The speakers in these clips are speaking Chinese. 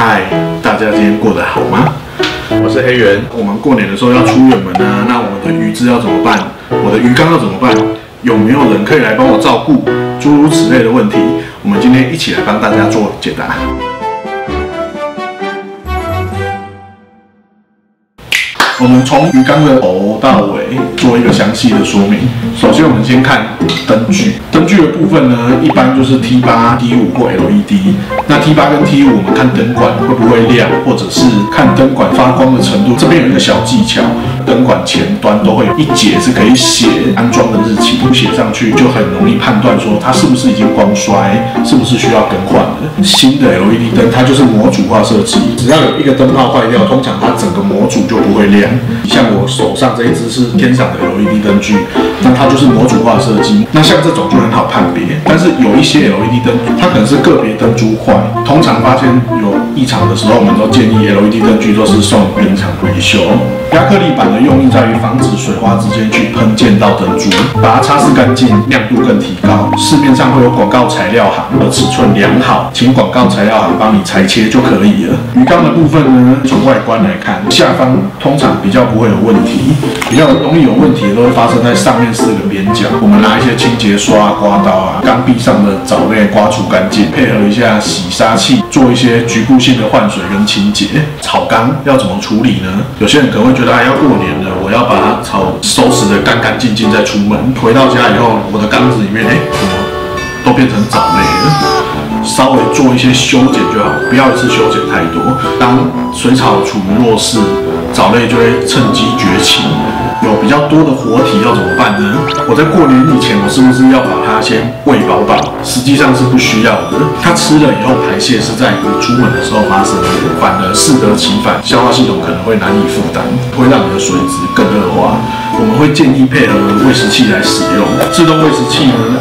嗨，大家今天过得好吗？我是黑猿。我们过年的时候要出远门啊，那我们的鱼资要怎么办？我的鱼缸要怎么办？有没有人可以来帮我照顾？诸如此类的问题，我们今天一起来帮大家做解答。我们从鱼缸的头到尾做一个详细的说明。首先，我们先看灯具。灯具的部分呢，一般就是 T8、T5 或 LED。那 T8 跟 T5，我们看灯管会不会亮，或者是看灯管发光的程度。这边有一个小技巧，灯管前端都会有一节是可以写安装的日期，写上去就很容易判断说它是不是已经光衰，是不是需要更换的。新的 LED 灯它就是模组化设计，只要有一个灯泡坏掉，通常它整个模组就不会亮。像我手上这一只是天赏的 LED 灯具，那它就是模组化设计。那像这种就很好判别，但是有一些 LED 灯，它可能是个别灯珠坏。通常发现有异常的时候，我们都建议 LED 灯具都是送原厂维修。亚克力板的用意在于防止水花直接去喷溅到灯珠，把它擦拭干净，亮度更提高。市面上会有广告材料行的尺寸良好，请广告材料行帮你裁切就可以了。鱼缸的部分呢，从外观来看，下方通常比较不会有问题，比较容易有问题的都会发生在上面4个边角。我们拿一些清洁刷、刮刀啊，缸壁上的藻类刮除干净，配合一下洗沙器，做一些局部性的换水跟清洁。草缸要怎么处理呢？有些人可能会觉得，要过年了，我要把它草收拾得干干净净再出门。回到家以后，我的缸子里面，怎么都变成藻类了？稍微做一些修剪就好，不要一次修剪太多。当水草处于弱势，藻类就会趁机崛起。有比较多的活体要怎么办呢？我在过年以前，我是不是要把它先喂饱饱？实际上是不需要的。它吃了以后排泄是在你出门的时候发生的，反而适得其反，消化系统可能会难以负担，会让你的水质更恶化。我们会建议配合喂食器来使用。自动喂食器呢，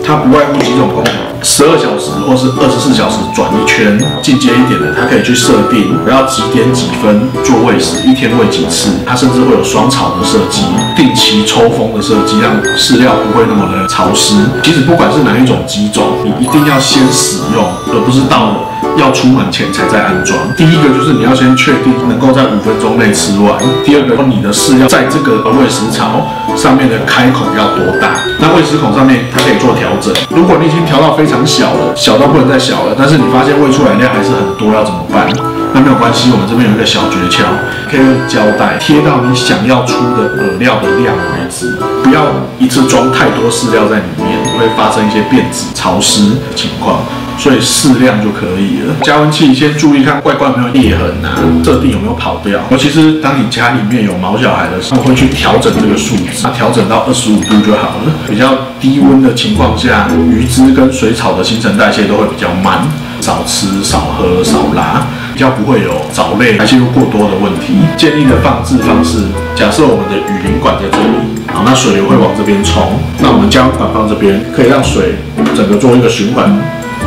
它不外乎几种功能：12小时或是24小时转一圈。进阶一点的，它可以去设定我要几点几分做喂食，一天喂几次。它甚至会有双槽的设计，定期抽风的设计，让饲料不会那么的潮湿。其实不管是哪一种机种，你一定要先使用，而不是到了要出门前才在安装。第一个就是你要先确定能够在5分钟内吃完。第二个，你的饲料在这个喂食槽上面的开孔要多大？那喂食孔上面它可以做调整。如果你已经调到非常小了，小到不能再小了，但是你发现喂出来量还是很多，要怎么办？那没有关系，我们这边有一个小诀窍，可以用胶带贴到你想要出的饵料的量为止，不要一次装太多饲料在里面，会发生一些变质、潮湿情况。所以适量就可以了。加温器先注意看外观有没有裂痕啊，设定有没有跑掉。尤其是当你家里面有毛小孩的时候，会去调整这个数值，调整到25度就好了。比较低温的情况下，鱼汁跟水草的新陈代谢都会比较慢，少吃、少喝、少拉，比较不会有藻类排泄物过多的问题。建议的放置方式，假设我们的雨淋管在这里。好，那水流会往这边冲，那我们加温管放这边，可以让水整个做一个循环。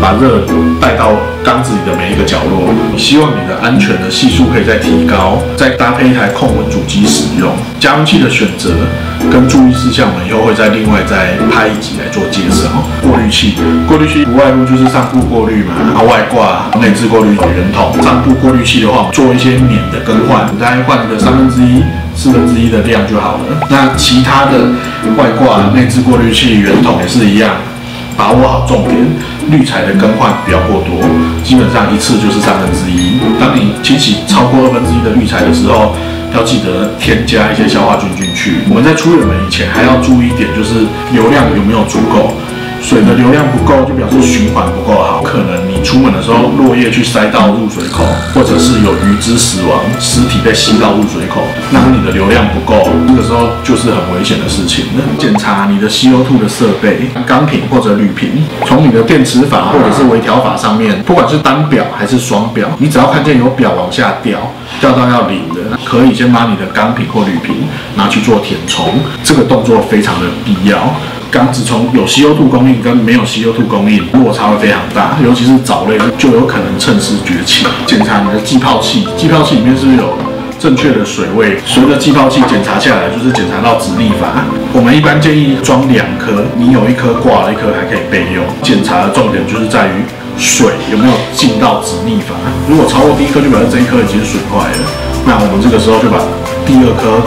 把热带到缸子里的每一个角落，希望你的安全的系数可以再提高，再搭配一台控温主机使用。加温器的选择跟注意事项，我们以后会再另外再拍一集来做介绍。过滤器不外乎就是上部过滤嘛，然后外挂内置过滤圆筒。上部过滤器的话，做一些免的更换，大概换个1/3、1/4的量就好了。那其他的外挂内置过滤器圆筒也是一样。把握好重点，滤材的更换不要过多，基本上一次就是1/3。当你清洗超过1/2的滤材的时候，要记得添加一些消化菌进去。我们在出远门以前还要注意一点，就是流量有没有足够。水的流量不够，就表示循环不够好。可能你出门的时候，落叶去塞到入水口，或者是有鱼只死亡，尸体被吸到入水口，那你的流量不够，这个时候就是很危险的事情了。检查你的 CO2 的设备，钢瓶或者铝瓶，从你的电池阀或者是微调阀上面，不管是单表还是双表，你只要看见有表往下掉到要零的，可以先把你的钢瓶或铝瓶拿去做填充，这个动作非常的必要。缸子从有 CO2 供应跟没有 CO2 供应落差会非常大，尤其是藻类就有可能趁势崛起。检查你的气泡器，气泡器里面是不是有正确的水位？随着气泡器检查下来，就是检查到直立阀。我们一般建议装2颗，你有1颗挂了，1颗还可以备用。检查的重点就是在于水有没有进到止逆阀。如果超过第一颗，就表示这一颗已经损坏了。那我们这个时候就把第2颗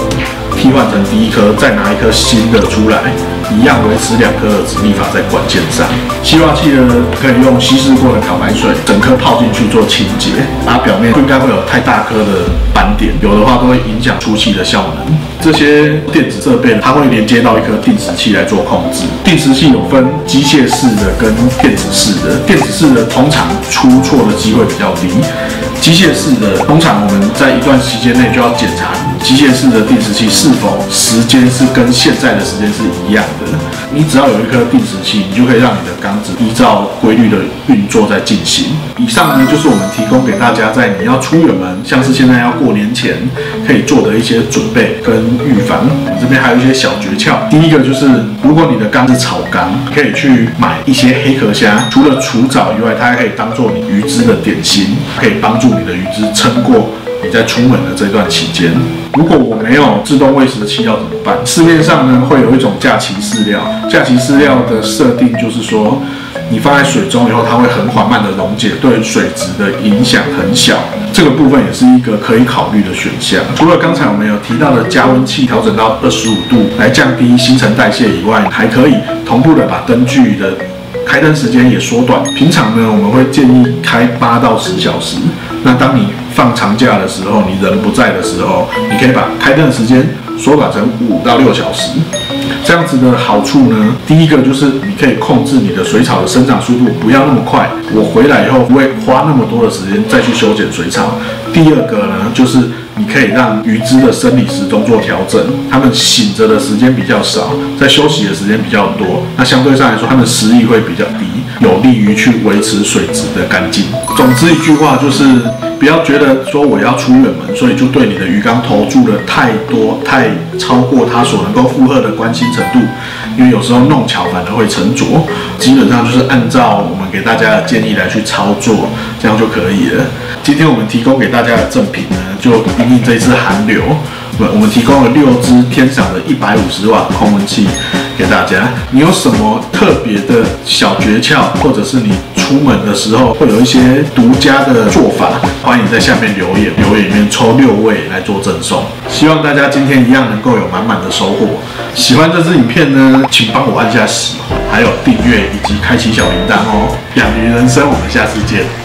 替换成第1颗，再拿一颗新的出来，一样维持2颗的止逆阀在管线上。吸化器呢，可以用稀释过的漂白水整颗泡进去做清洁，它表面不应该会有太大颗的斑点，有的话都会影响出气的效能。这些电子设备它会连接到一颗定时器来做控制。定时器有分机械式的跟电子式的，电子式的通常出错的机会比较低。机械式的，通常我们在一段期间内就要检查机械式的定时器是否时间是跟现在的时间是一样的。你只要有一颗定时器，你就可以让你的缸子依照规律的运作在进行。以上呢就是我们提供给大家在你要出远门，像是现在要过年前可以做的一些准备跟预防。这边还有一些小诀窍。第一个就是，如果你的缸是草缸，可以去买一些黑壳虾，除了除藻以外，它还可以当做你鱼汁的点心，可以帮助你的鱼汁撑过你在出门的这段期间。如果我没有自动喂食器要怎么办？市面上呢会有一种架期饲料，架期饲料的设定就是说，你放在水中以后，它会很缓慢的溶解，对水质的影响很小。这个部分也是一个可以考虑的选项。除了刚才我们有提到的加温器调整到25度来降低新陈代谢以外，还可以同步的把灯具的开灯时间也缩短。平常呢，我们会建议开8到10小时。那当你放长假的时候，你人不在的时候，你可以把开灯的时间缩短成5到6小时。这样子的好处呢，第一个就是你可以控制你的水草的生长速度，不要那么快。我回来以后不会花那么多的时间再去修剪水草。第二个呢，就是你可以让鱼只的生理时钟做调整，它们醒着的时间比较少，在休息的时间比较多。那相对上来说，它们食欲会比较低，有利于去维持水质的干净。总之一句话就是，不要觉得说我要出远门，所以就对你的鱼缸投注了太多、太超过它所能够负荷的关心程度，因为有时候弄巧反而会沉着。基本上就是按照我们给大家的建议来去操作，这样就可以了。今天我们提供给大家的赠品呢，就因应这次寒流，我们提供了6支天赏的150瓦控温器给大家。你有什么特别的小诀窍，或者是你出门的时候会有一些独家的做法，欢迎在下面留言，留言里面抽6位来做赠送。希望大家今天一样能够有满满的收获。喜欢这支影片呢，请帮我按下喜欢，还有订阅以及开启小铃铛哦。养鱼人生，我们下次见。